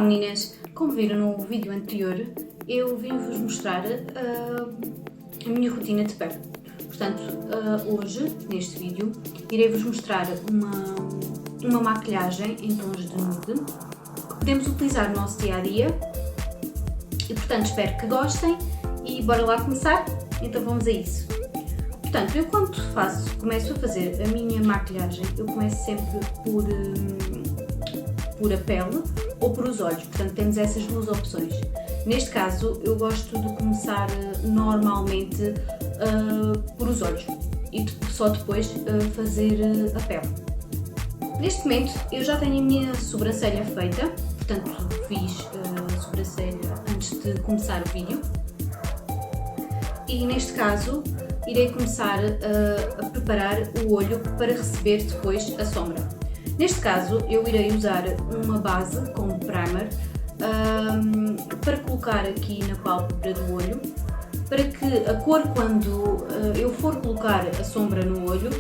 meninas, como viram no vídeo anterior, eu vim-vos mostrar a minha rotina de pele. Portanto, hoje, neste vídeo, irei-vos mostrar uma maquilhagem em tons de nude que podemos utilizar no nosso dia-a-dia e, portanto, espero que gostem e bora lá começar? Então vamos a isso. Portanto, eu quando começo a fazer a minha maquilhagem, eu começo sempre por a pele ou por os olhos, portanto temos essas duas opções. Neste caso eu gosto de começar normalmente por os olhos e só depois fazer a pele. Neste momento eu já tenho a minha sobrancelha feita, portanto fiz a sobrancelha antes de começar o vídeo e neste caso irei começar a preparar o olho para receber depois a sombra. Neste caso eu irei usar uma base como primer para colocar aqui na pálpebra do olho, para que a cor quando eu for colocar a sombra no olho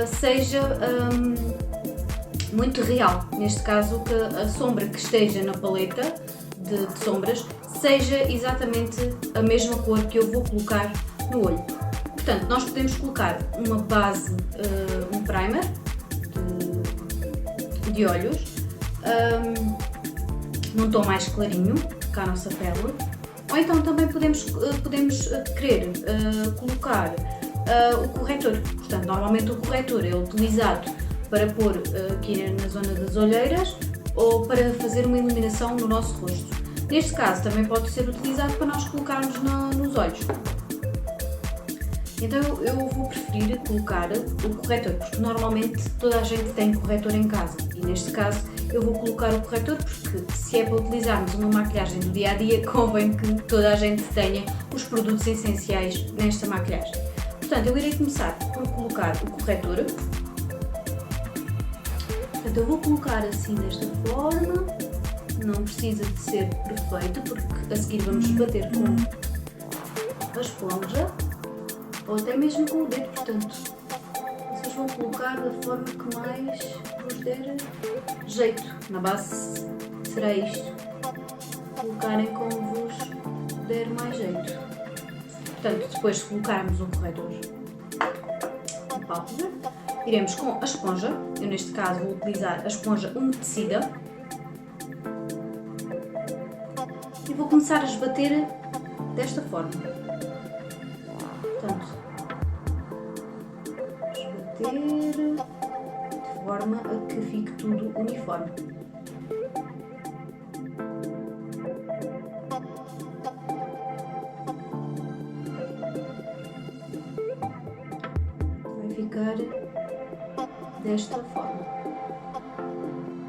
seja muito real. Neste caso que a sombra que esteja na paleta de sombras seja exatamente a mesma cor que eu vou colocar no olho. Portanto, nós podemos colocar uma base, um primer de olhos, num tom mais clarinho que a nossa pele, ou então também podemos querer colocar o corretor. Portanto, normalmente o corretor é utilizado para pôr aqui na zona das olheiras ou para fazer uma iluminação no nosso rosto. Neste caso também pode ser utilizado para nós colocarmos nos olhos. Então eu vou preferir colocar o corretor, porque normalmente toda a gente tem corretor em casa e neste caso eu vou colocar o corretor porque se é para utilizarmos uma maquilhagem do dia a dia, convém que toda a gente tenha os produtos essenciais nesta maquilhagem. Portanto, eu irei começar por colocar o corretor. Portanto, eu vou colocar assim desta forma, não precisa de ser perfeito porque a seguir vamos bater com a esponja ou até mesmo com o dedo, portanto vocês vão colocar da forma que mais vos der jeito. Na base será isto, colocarem como vos der mais jeito. Portanto, depois de colocarmos o corretor na pálpebra, iremos com a esponja. Eu neste caso vou utilizar a esponja umedecida e vou começar a esbater desta forma. Portanto, esbater de forma a que fique tudo uniforme. Vai ficar desta forma.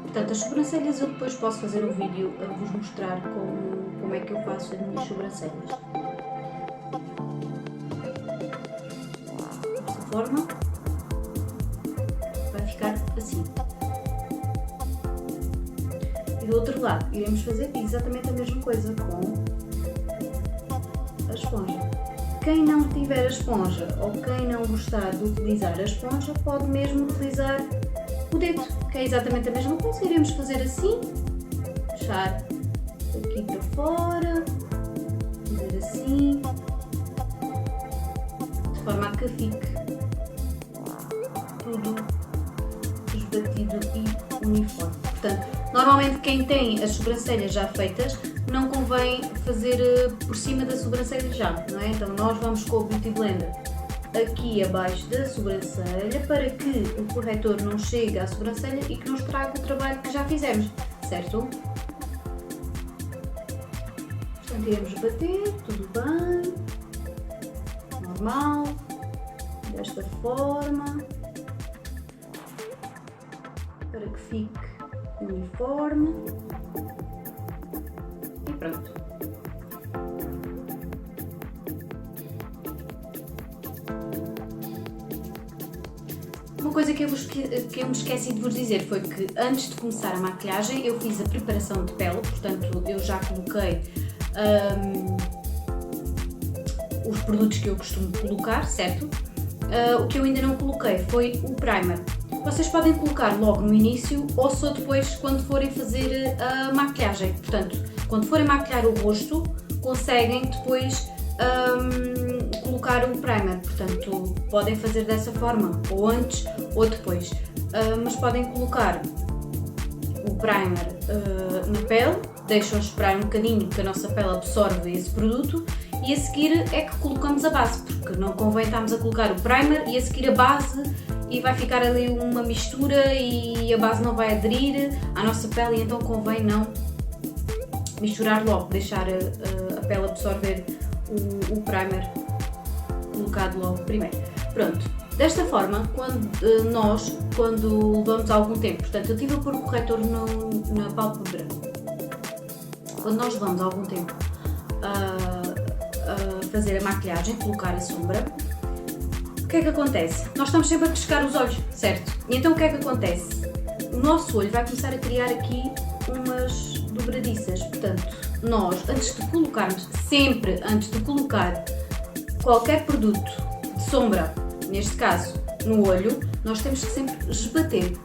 Portanto, as sobrancelhas eu depois posso fazer um vídeo a vos mostrar como é que eu faço as minhas sobrancelhas. Forma vai ficar assim. E do outro lado iremos fazer exatamente a mesma coisa com a esponja. Quem não tiver a esponja ou quem não gostar de utilizar a esponja pode mesmo utilizar o dedo, que é exatamente a mesma coisa. Iremos fazer assim, puxar aqui para fora, fazer assim, de forma a que fique tudo esbatido e uniforme. Portanto, normalmente quem tem as sobrancelhas já feitas não convém fazer por cima da sobrancelha já, não é? Então nós vamos com o Beauty Blender aqui abaixo da sobrancelha para que o corretor não chegue à sobrancelha e que nos traga o trabalho que já fizemos, certo? Portanto, iremos bater, tudo bem, normal, desta forma, para que fique uniforme e pronto. Uma coisa que eu me esqueci de vos dizer foi que antes de começar a maquilhagem eu fiz a preparação de pele, portanto eu já coloquei os produtos que eu costumo colocar, certo? O que eu ainda não coloquei foi o primer. Vocês podem colocar logo no início ou só depois quando forem fazer a maquilhagem. Portanto, quando forem maquilhar o rosto, conseguem depois colocar o primer. Portanto, podem fazer dessa forma, ou antes ou depois. Mas podem colocar o primer na pele, deixam esperar um bocadinho que a nossa pele absorve esse produto e a seguir é que colocamos a base, porque não convém estarmos a colocar o primer e a seguir a base e vai ficar ali uma mistura e a base não vai aderir à nossa pele, e então convém não misturar logo, deixar a pele absorver o primer colocado logo primeiro. Pronto, desta forma, quando levamos algum tempo, portanto eu estive a pôr o corretor na pálpebra, quando nós levamos algum tempo a fazer a maquilhagem, colocar a sombra, o que é que acontece? Nós estamos sempre a pescar os olhos, certo? E então o que é que acontece? O nosso olho vai começar a criar aqui umas dobradiças, portanto, nós, sempre antes de colocar qualquer produto de sombra, neste caso no olho, nós temos que sempre esbater.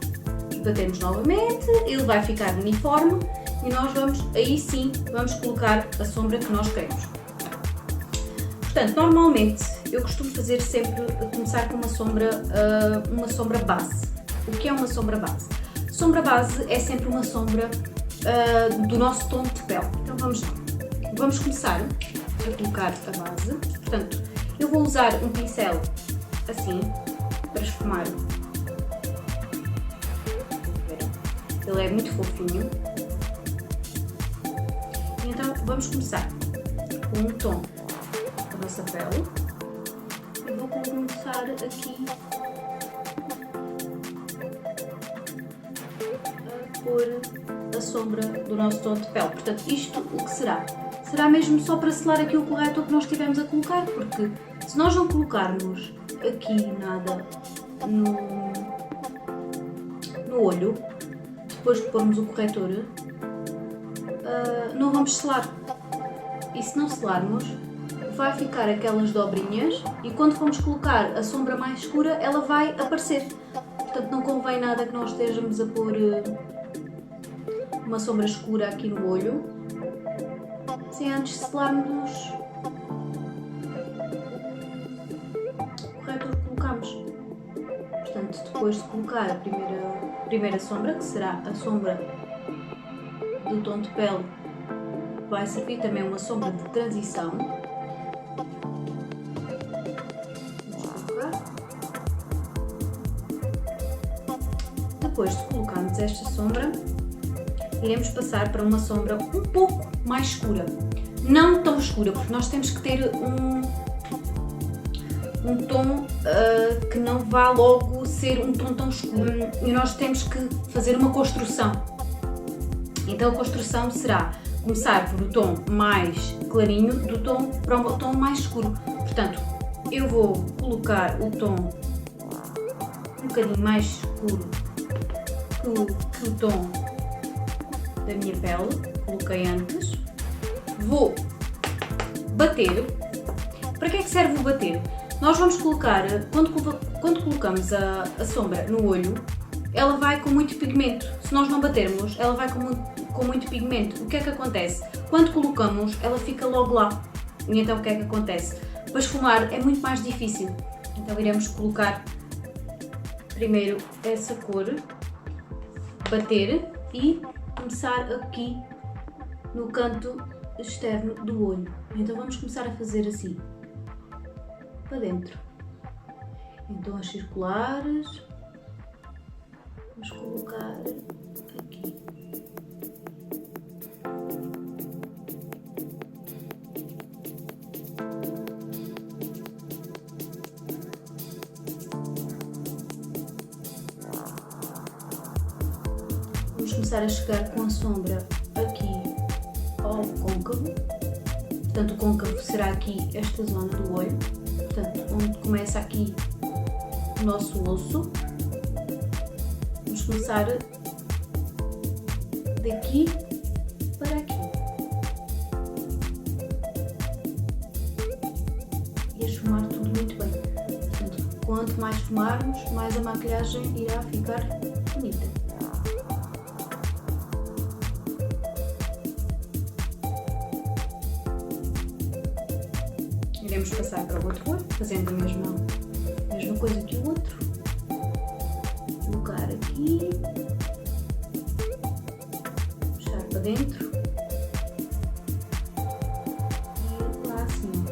Esbatemos novamente, ele vai ficar uniforme e nós aí sim vamos colocar a sombra que nós queremos. Portanto, normalmente eu costumo fazer sempre, começar com uma sombra base. O que é uma sombra base? Sombra base é sempre uma sombra do nosso tom de pele. Então vamos lá. Vamos começar a colocar a base. Portanto, eu vou usar um pincel assim, para esfumar. Ele é muito fofinho. E então vamos começar com um tom da nossa pele. Eu vou começar aqui a pôr a sombra do nosso tom de pele. Portanto, isto o que será? Será mesmo só para selar aqui o corretor que nós estivemos a colocar, porque se nós não colocarmos aqui nada no olho, depois de pormos o corretor, não vamos selar. E se não selarmos, vai ficar aquelas dobrinhas e quando formos colocar a sombra mais escura, ela vai aparecer. Portanto, não convém nada que nós estejamos a pôr uma sombra escura aqui no olho, sem antes selarmos o corretor que colocamos. Portanto, depois de colocar a primeira sombra, que será a sombra do tom de pele, vai servir também uma sombra de transição. Depois de colocarmos esta sombra, iremos passar para uma sombra um pouco mais escura. Não tão escura, porque nós temos que ter um tom que não vá logo ser um tom tão escuro. E nós temos que fazer uma construção. Então a construção será começar por o tom mais clarinho para o tom mais escuro. Portanto, eu vou colocar o tom um bocadinho mais escuro que o tom da minha pele, coloquei antes. Vou bater. Para que é que serve o bater? Nós vamos colocar, quando colocamos a sombra no olho, ela vai com muito pigmento. Se nós não batermos, ela vai com muito pigmento. O que é que acontece? Quando colocamos, ela fica logo lá. E então o que é que acontece? Para esfumar é muito mais difícil. Então iremos colocar primeiro essa cor, bater e começar aqui no canto externo do olho. Então vamos começar a fazer assim, para dentro. Então as circulares, vamos colocar aqui. Vamos começar a chegar com a sombra aqui ao côncavo. Portanto, o côncavo será aqui esta zona do olho. Portanto, onde começa aqui o nosso osso. Vamos começar daqui para aqui. E a esfumar tudo muito bem. Portanto, quanto mais fumarmos, mais a maquilhagem irá ficar bonita. Iremos passar para o outro olho, fazendo a mesma coisa que o outro. Colocar aqui, puxar para dentro e lá acima.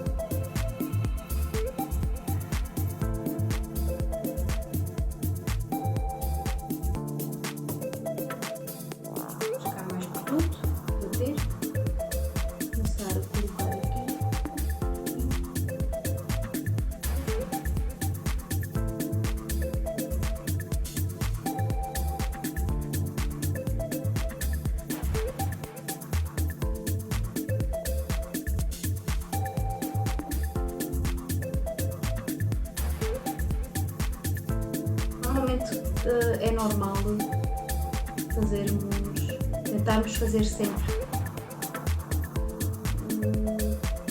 Buscar mais produto, bater, começar a colocar aqui. Normalmente é normal tentarmos fazer sempre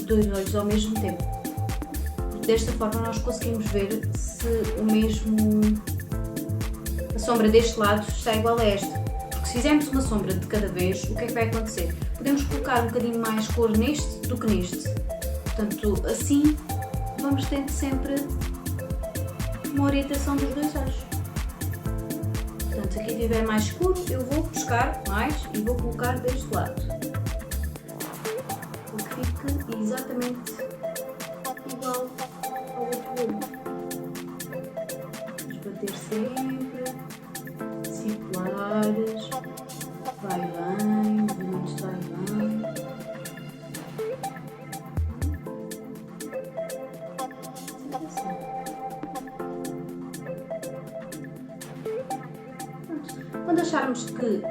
dois olhos ao mesmo tempo. Desta forma nós conseguimos ver se a sombra deste lado está igual a esta. Porque se fizermos uma sombra de cada vez, o que é que vai acontecer? Podemos colocar um bocadinho mais cor neste do que neste. Portanto, assim vamos tendo sempre uma orientação dos dois olhos. Portanto, se aqui estiver mais escuro, eu vou buscar mais e vou colocar deste lado. Para que fique exatamente igual ao outro olho. Vamos bater sempre, circulares, vai bem, movimentos vai bem. Quando acharmos que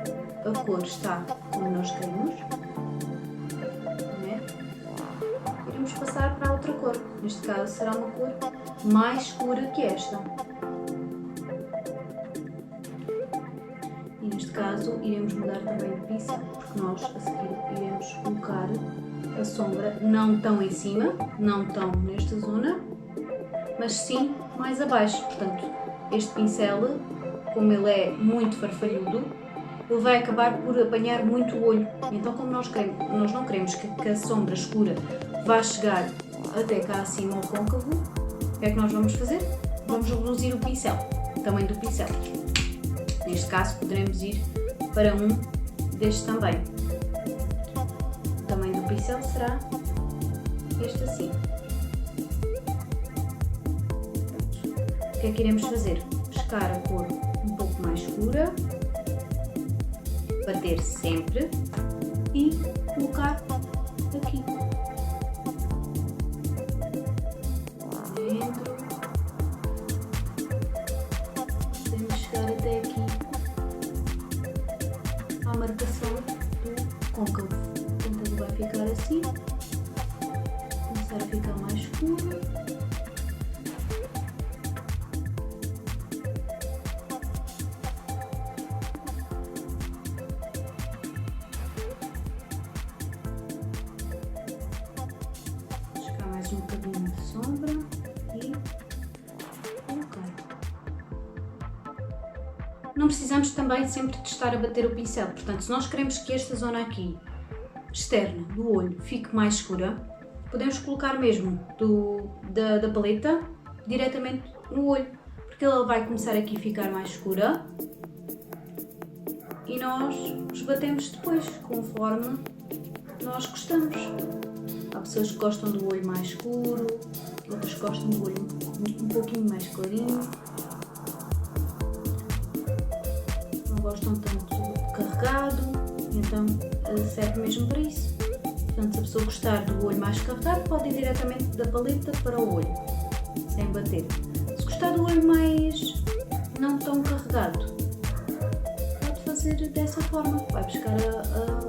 a cor está como nós queremos, iremos passar para a outra cor. Neste caso será uma cor mais escura que esta. E neste caso iremos mudar também de pincel, porque nós a seguir iremos colocar a sombra não tão em cima, não tão nesta zona, mas sim mais abaixo. Portanto, este pincel, como ele é muito farfalhudo, ele vai acabar por apanhar muito o olho. Então, como nós não queremos que a sombra escura vá chegar até cá acima ao côncavo, o que é que nós vamos fazer? Vamos reduzir o pincel, o tamanho do pincel. Neste caso, poderemos ir para um deste também. O tamanho do pincel será este assim. O que é que iremos fazer? Buscar a cor um pouco mais escura, bater sempre e colocar aqui dentro. Podemos chegar até aqui à marcação do côncavo. Então ele vai ficar assim, começar a ficar mais escuro. Um bocadinho de sombra e colocar. Não precisamos também sempre de estar a bater o pincel, portanto, se nós queremos que esta zona aqui, externa do olho, fique mais escura, podemos colocar mesmo da paleta diretamente no olho, porque ela vai começar aqui a ficar mais escura e nós esbatemos depois, conforme nós gostamos. Há pessoas que gostam do olho mais escuro, outras que gostam do olho um pouquinho mais clarinho, não gostam tanto carregado, então serve mesmo para isso. Portanto, se a pessoa gostar do olho mais carregado, pode ir diretamente da paleta para o olho, sem bater. Se gostar do olho mais não tão carregado, pode fazer dessa forma, vai buscar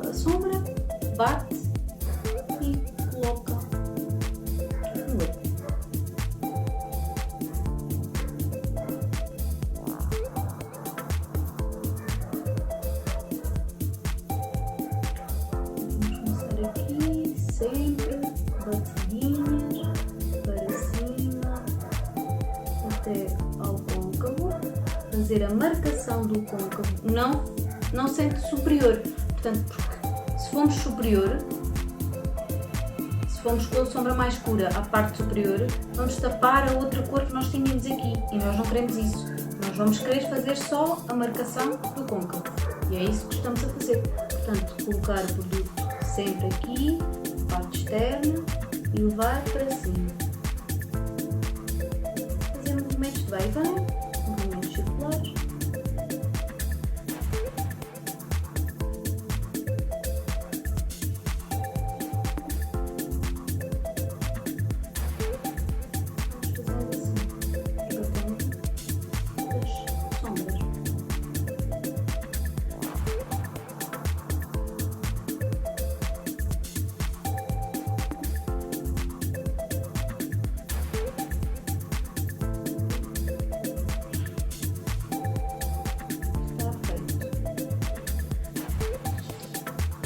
a sombra, bate e coloca no olho. Vamos começar aqui, sempre batidinhas para cima, até fazer a marcação do côncavo, não sente superior. Portanto, porque se formos superior, se formos com a sombra mais escura à parte superior, vamos tapar a outra cor que nós tínhamos aqui e nós não queremos isso. Nós vamos querer fazer só a marcação do côncavo e é isso que estamos a fazer. Portanto, colocar o produto sempre aqui, parte externa e levar para cima. Fazer movimentos de vai e vem, movimentos circulares.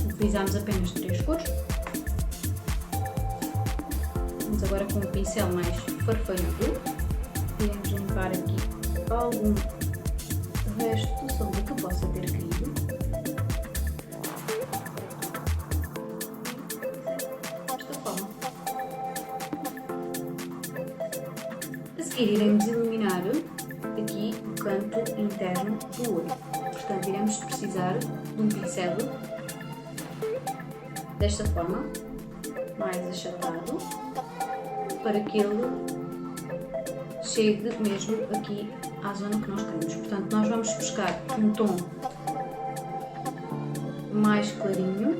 Utilizamos apenas 3 cores. Vamos agora com um pincel mais farfalhudo. Podemos limpar aqui algum resto de sombra que possa ter caído. Desta forma. A seguir iremos iluminar aqui o canto interno do olho. Portanto, iremos precisar de um pincel desta forma, mais achatado, para que ele chegue mesmo aqui à zona que nós queremos. Portanto, nós vamos buscar um tom mais clarinho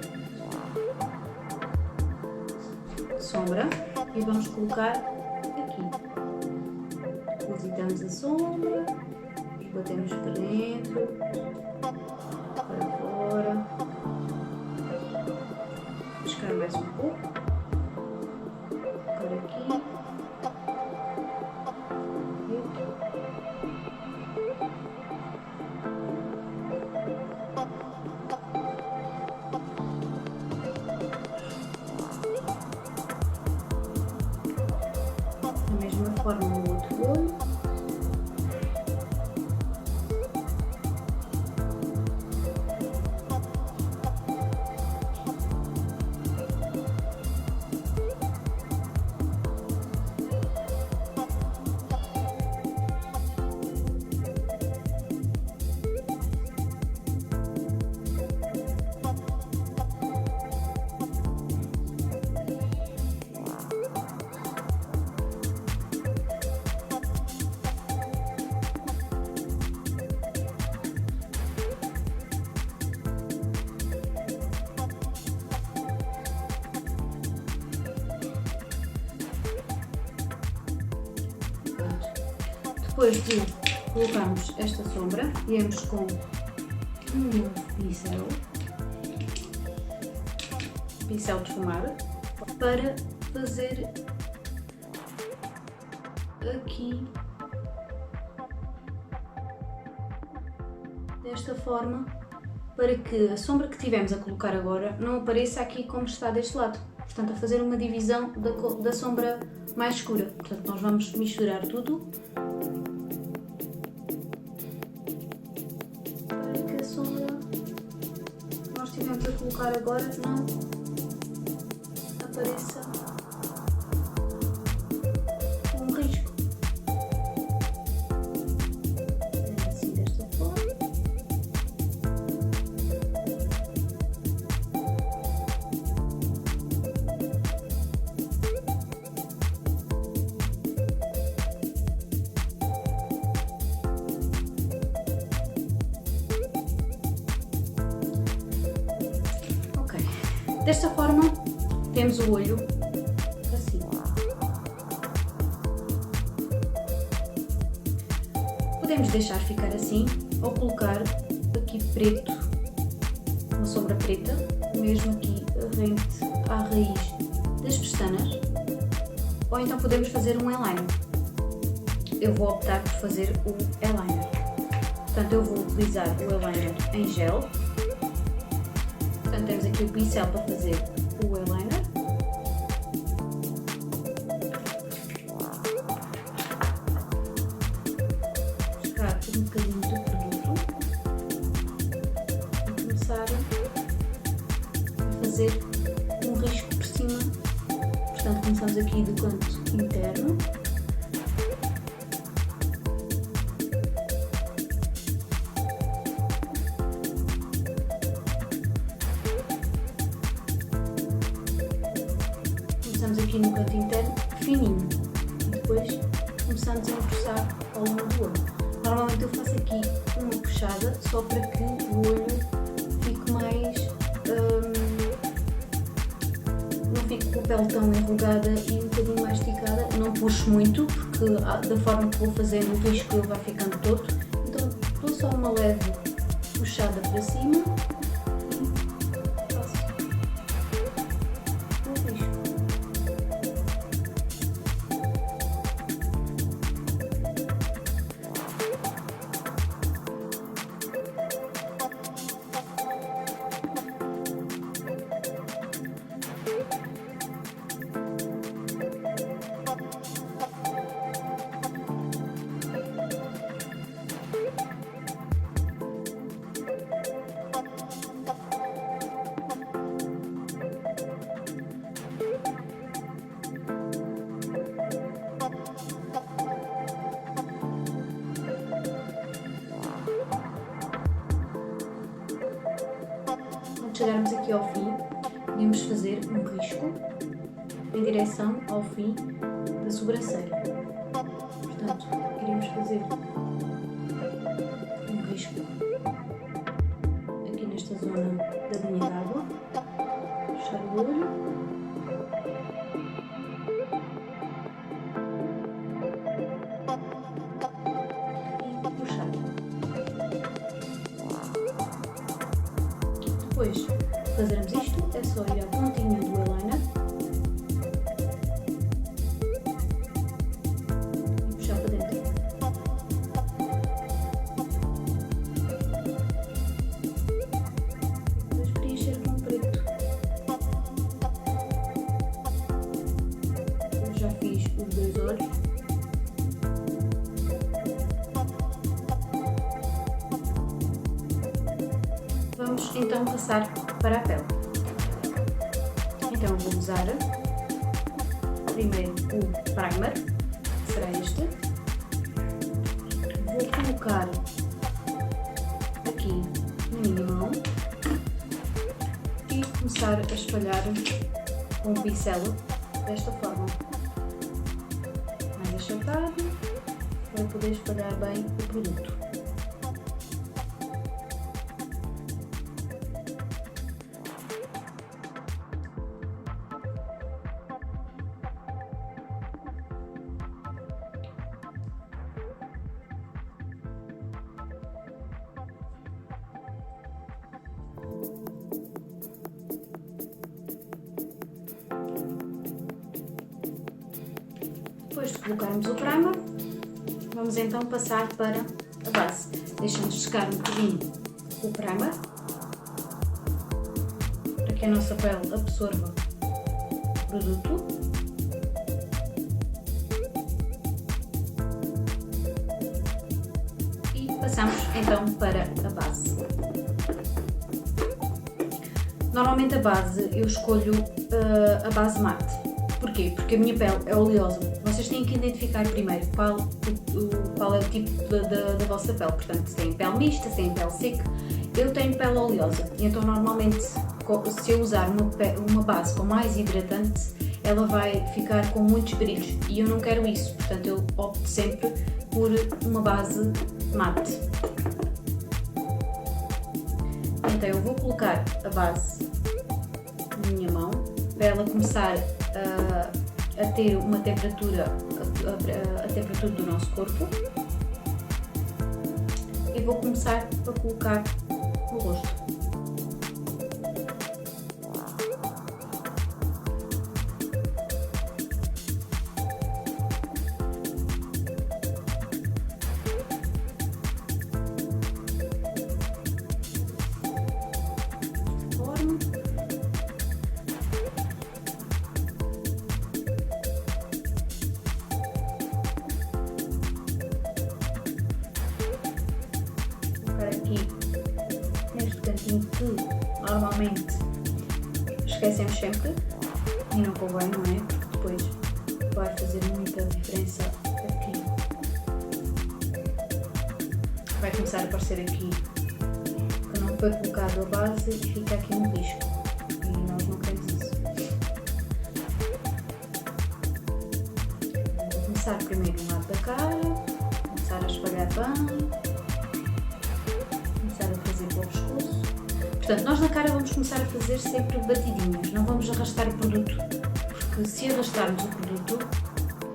de sombra e vamos colocar aqui. Depositamos a sombra, batemos para dentro, para fora. Buscar mais um pouco, por aqui, da mesma forma no outro olho. Depois de colocarmos esta sombra, iremos com um novo pincel de esfumar, para fazer aqui desta forma, para que a sombra que tivemos a colocar agora não apareça aqui como está deste lado. Portanto, a fazer uma divisão da sombra mais escura. Portanto, nós vamos misturar tudo para que a sombra que nós tivemos a colocar agora não apareça com um risco. Assim, desta forma. Desta forma, temos o olho assim. Podemos deixar ficar assim ou colocar aqui preto, uma sombra preta, mesmo aqui rente à raiz das pestanas, ou então podemos fazer um eyeliner. Eu vou optar por fazer o eyeliner. Portanto, eu vou utilizar o eyeliner em gel. Portanto, temos aqui o pincel para fazer o eyeliner. Buscar um bocadinho de fazer um risco por cima. Portanto, começamos aqui do canto interno. Começamos aqui no canto interno, fininho. E depois começamos a empuxar ao longo do olho. Normalmente eu faço aqui uma puxada só para que o olho fique mais... não fique com a pele tão enrugada e um bocadinho mais esticada. Não puxo muito, porque da forma que vou fazendo o risco ele vai ficando todo. Então dou só uma leve puxada para cima e faço o risco. Quando chegarmos aqui ao fim, podemos fazer um risco em direção ao fim da sobrancelha. Portanto, queremos fazer um risco aqui nesta zona da linha d'água, fechar o olho. E puxar. Depois de fazermos isto, é só ir à pontinha do eyeliner e puxar para dentro. Depois preencher com preto. Eu já fiz os dois olhos. Vamos então passar para a pele. Então vou usar primeiro o primer, que será este. Vou colocar aqui na minha mão e começar a espalhar com o pincel desta forma. Mais achatado, para poder espalhar bem o produto. Depois de colocarmos o primer, vamos então passar para a base. Deixamos secar um bocadinho o primer, para que a nossa pele absorva o produto. E passamos então para a base. Normalmente a base eu escolho a base mate. Porquê? Porque a minha pele é oleosa. Vocês têm que identificar primeiro qual é o tipo da vossa pele. Portanto, se tem pele mista, se tem pele seca. Eu tenho pele oleosa, então normalmente se eu usar uma base com mais hidratante, ela vai ficar com muitos brilhos e eu não quero isso. Portanto, eu opto sempre por uma base mate. Então eu vou colocar a base na minha mão para ela começar a ter uma temperatura, a temperatura do nosso corpo, e vou começar a colocar no rosto. Aqui neste cantinho que normalmente esquecemos sempre e não convém, não é? Porque depois vai fazer muita diferença aqui. Vai começar a aparecer aqui que não foi colocado a base e fica aqui um risco e nós não queremos isso. Vou começar primeiro um lado da cara, começar a espalhar bem, começar a fazer pelo pescoço. Portanto, nós na cara vamos começar a fazer sempre batidinhas, não vamos arrastar o produto, porque se arrastarmos o produto,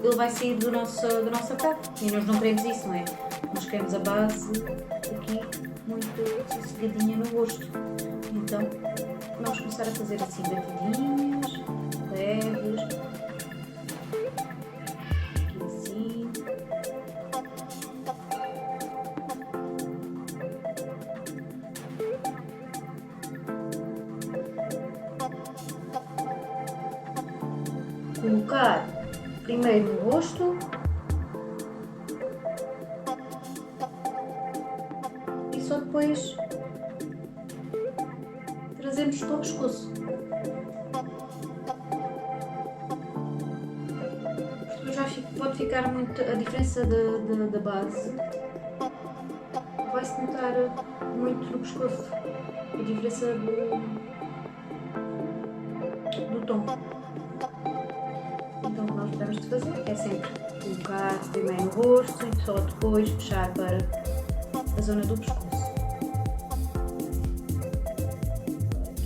ele vai sair da nossa pele e nós não queremos isso, não é? Nós queremos a base aqui muito sossegadinha no rosto. Então, vamos começar a fazer assim batidinhas, leves, aqui assim. Colocar primeiro no rosto e só depois trazemos para o pescoço. Porque já pode ficar muito a diferença da base, vai-se notar muito no pescoço a diferença do tom. Então o que nós temos de fazer é sempre colocar primeiro no rosto e só depois puxar para a zona do pescoço.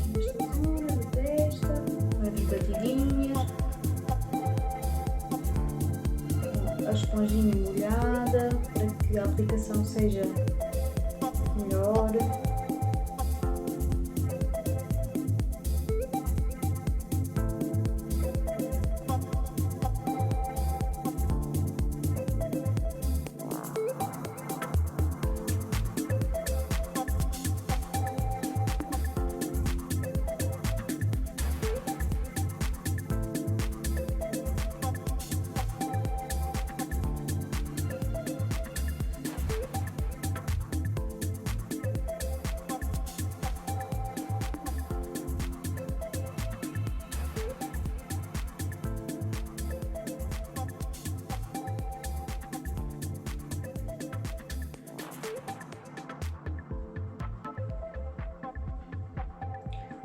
Aqui nesta zona da testa, leves batidinhas, a esponjinha molhada para que a aplicação seja melhor.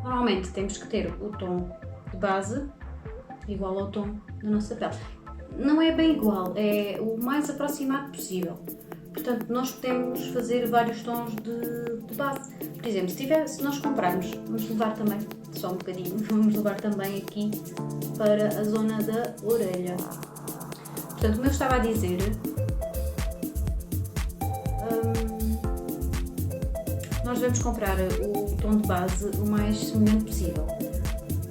Normalmente temos que ter o tom de base igual ao tom da nossa pele. Não é bem igual, é o mais aproximado possível. Portanto, nós podemos fazer vários tons de base. Por exemplo, se nós comprarmos, vamos levar também, só um bocadinho, vamos levar também aqui para a zona da orelha. Portanto, como eu estava a dizer, nós devemos comprar o tom de base o mais semelhante possível.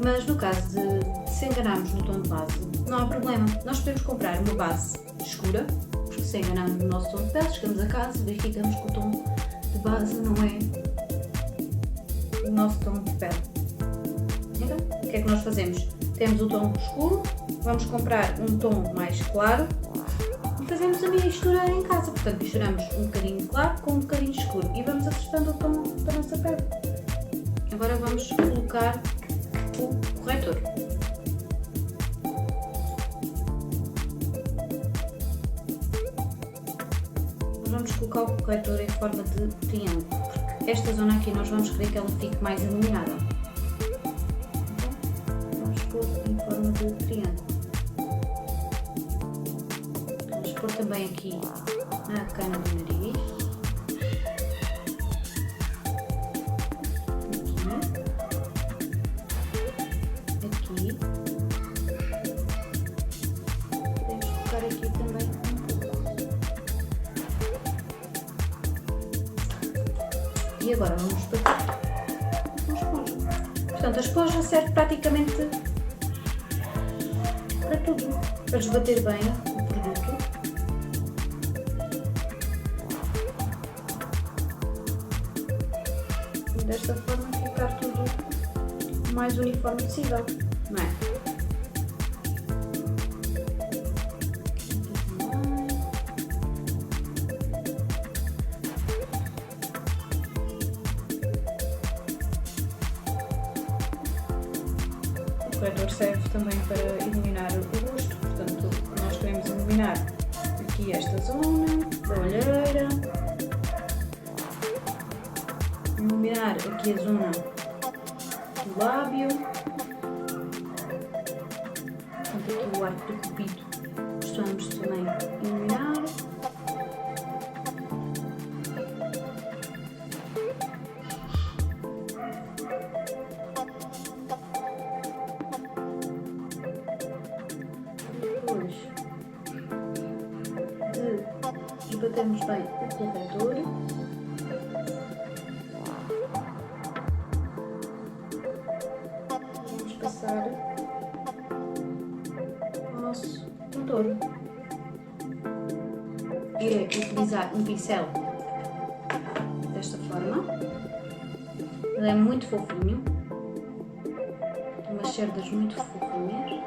Mas no caso de se enganarmos no tom de base, não há problema. Nós podemos comprar uma base escura, porque se enganarmos no nosso tom de pele, chegamos a casa e verificamos que o tom de base não é o nosso tom de pele. Então, o que é que nós fazemos? Temos o tom escuro, vamos comprar um tom mais claro e fazemos a mistura em casa. Portanto, misturamos um bocadinho claro com um bocadinho escuro e vamos ajustando o tom da nossa pele. Agora vamos colocar o corretor. Nós vamos colocar o corretor em forma de triângulo, porque esta zona aqui nós vamos querer que ela fique mais iluminada. Então, vamos pôr em forma de triângulo. Vamos pôr também aqui na cana do nariz. Aqui. Podemos colocar aqui também um pouco. E agora vamos bater com a esponja. Portanto, a esponja serve praticamente para tudo. Para esbater bem o produto. E desta forma ficar tudo o mais uniforme possível, não é? O corretor serve também para iluminar o rosto, portanto nós queremos iluminar aqui esta zona da olheira, iluminar aqui a zona do lábio, portanto aqui o arco do cupido gostamos também de iluminar. Esbatemos bem o corretor. Vamos passar o nosso contorno. Irei utilizar um pincel desta forma. Ele é muito fofinho, umas cerdas muito fofinhas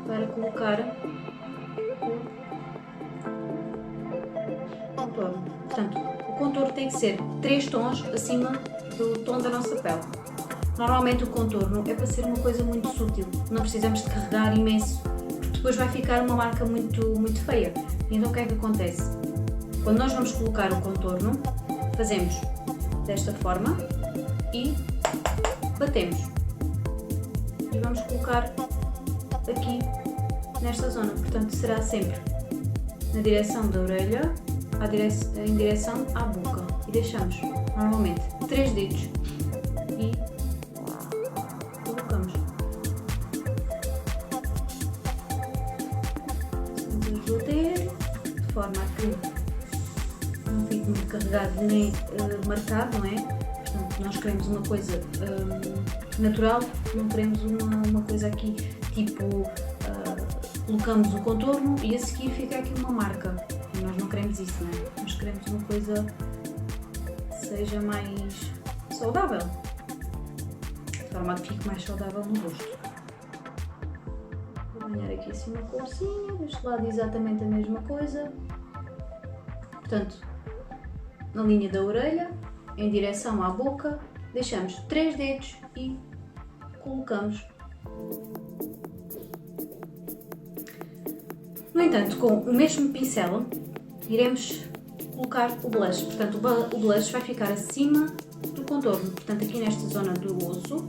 para colocar contorno. Portanto, o contorno tem que ser 3 tons acima do tom da nossa pele. Normalmente o contorno é para ser uma coisa muito sutil, não precisamos de carregar imenso, porque depois vai ficar uma marca muito feia. Então o que é que acontece? Quando nós vamos colocar o contorno, fazemos desta forma e batemos. E vamos colocar aqui nesta zona, portanto será sempre na direção da orelha, em direção à boca, e deixamos normalmente 3 dedos e colocamos. Vamos bater de forma a que não fique muito carregado nem marcado, não é? Portanto, nós queremos uma coisa natural, não queremos uma coisa aqui tipo colocamos o contorno e a seguir fica aqui uma marca. Nós não queremos isso, não é? Nós queremos uma coisa que seja mais saudável, de forma a que fique mais saudável no rosto. Vou banhar aqui assim uma corzinha, deste lado exatamente a mesma coisa. Portanto, na linha da orelha, em direção à boca, deixamos 3 dedos e colocamos. No entanto, com o mesmo pincel, iremos colocar o blush. Portanto, o blush vai ficar acima do contorno. Portanto, aqui nesta zona do osso,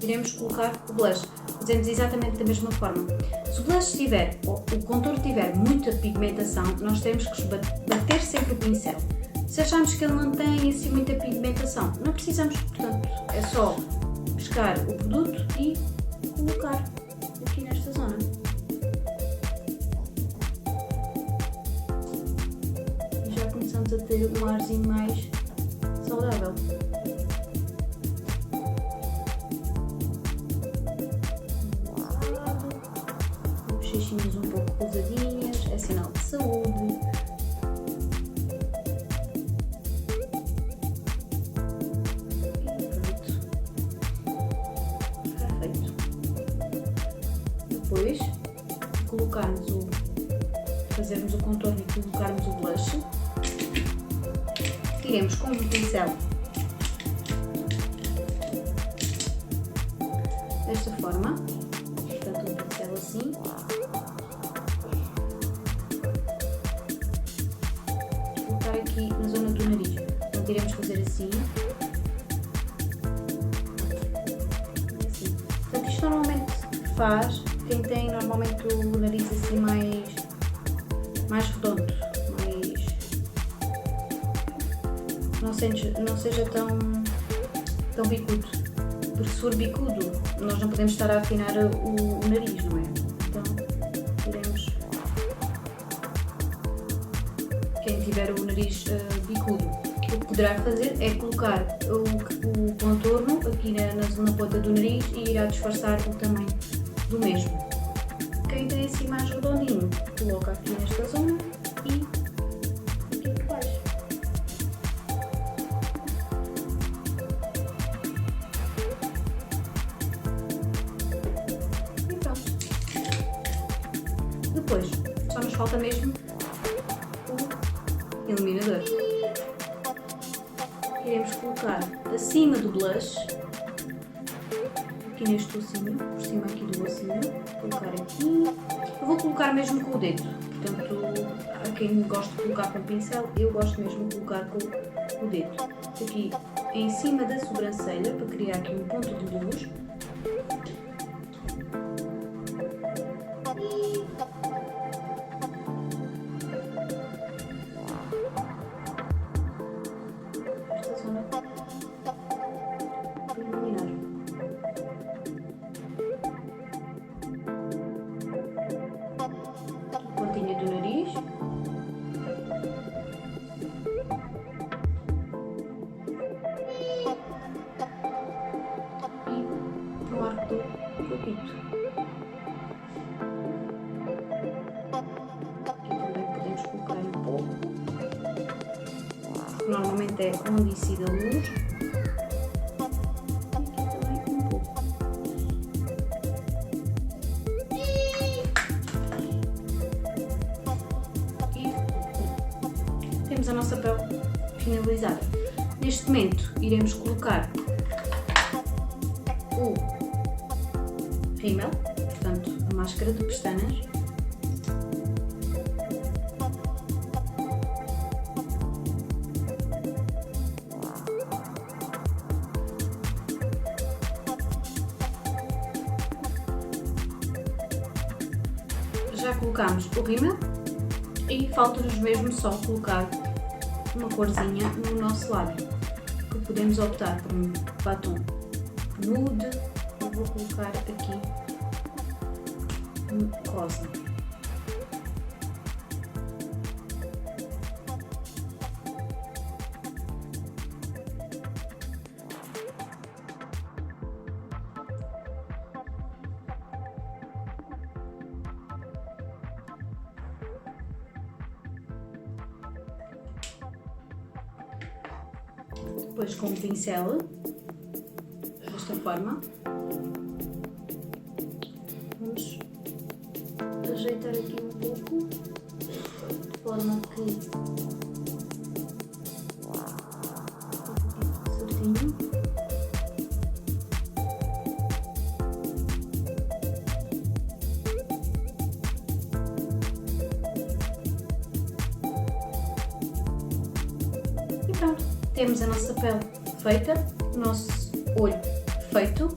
iremos colocar o blush. Fazemos exatamente da mesma forma. Se o blush tiver, ou o contorno tiver muita pigmentação, nós temos que bater sempre o pincel. Se acharmos que ele não tem assim muita pigmentação, não precisamos. Portanto, é só pescar o produto e colocar aqui nesta zona. Começamos a ter um arzinho mais saudável. Bochechinhas um pouco rosadinhas, é sinal de saúde. E pronto. Perfeito. Depois de fazermos o contorno e colocarmos o blush, iremos com um pincel desta forma, portanto um pincel assim, colocar aqui na zona do nariz. Portanto iremos fazer assim, assim. Portanto isto normalmente faz quem tem normalmente o nariz assim mais redondo. Não seja tão bicudo, porque se for bicudo nós não podemos estar a afinar o nariz, não é? Então iremos, quem tiver o nariz bicudo, o que poderá fazer é colocar o contorno aqui na ponta do nariz e irá disfarçar o tamanho do mesmo. Quem tem assim mais redondinho, coloca aqui nesta zona e aqui por baixo. Depois, só nos falta mesmo o iluminador. Iremos colocar acima do blush aqui neste ossinho, por cima aqui do ossinho, colocar aqui. Eu vou colocar mesmo com o dedo, portanto, há quem gosta de colocar com o pincel, eu gosto mesmo de colocar com o dedo. Aqui em cima da sobrancelha, para criar aqui um ponto de luz. Esta zona para iluminar. Pontinha do nariz. E no arco do pito. Aqui também podemos colocar um pouco. Normalmente é onde incide a luz. Aqui também um pouco. Temos a nossa pele finalizada. Neste momento iremos colocar o rímel, portanto a máscara de pestanas. Já colocamos o rímel e falta-nos mesmo só colocar uma corzinha no nosso lábio, que podemos optar por um batom nude. Eu vou colocar aqui um rosa. Depois com o pincel, desta forma, vamos ajeitar aqui um pouco, de forma que certinho. E pronto. Temos a nossa pele feita, o nosso olho feito,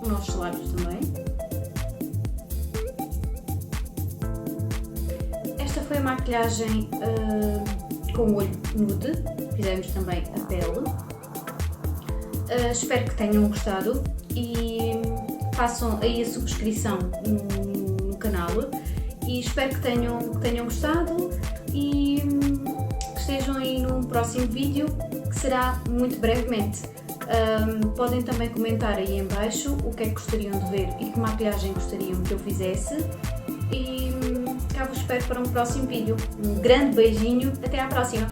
os nossos lábios também. Esta foi a maquilhagem com o olho nude, fizemos também a pele. Espero que tenham gostado e façam aí a subscrição no canal e espero que tenham gostado e estejam aí num próximo vídeo, que será muito brevemente. Podem também comentar aí em baixo o que é que gostariam de ver e que maquilhagem gostariam que eu fizesse. E cá vos espero para um próximo vídeo. Um grande beijinho, até à próxima!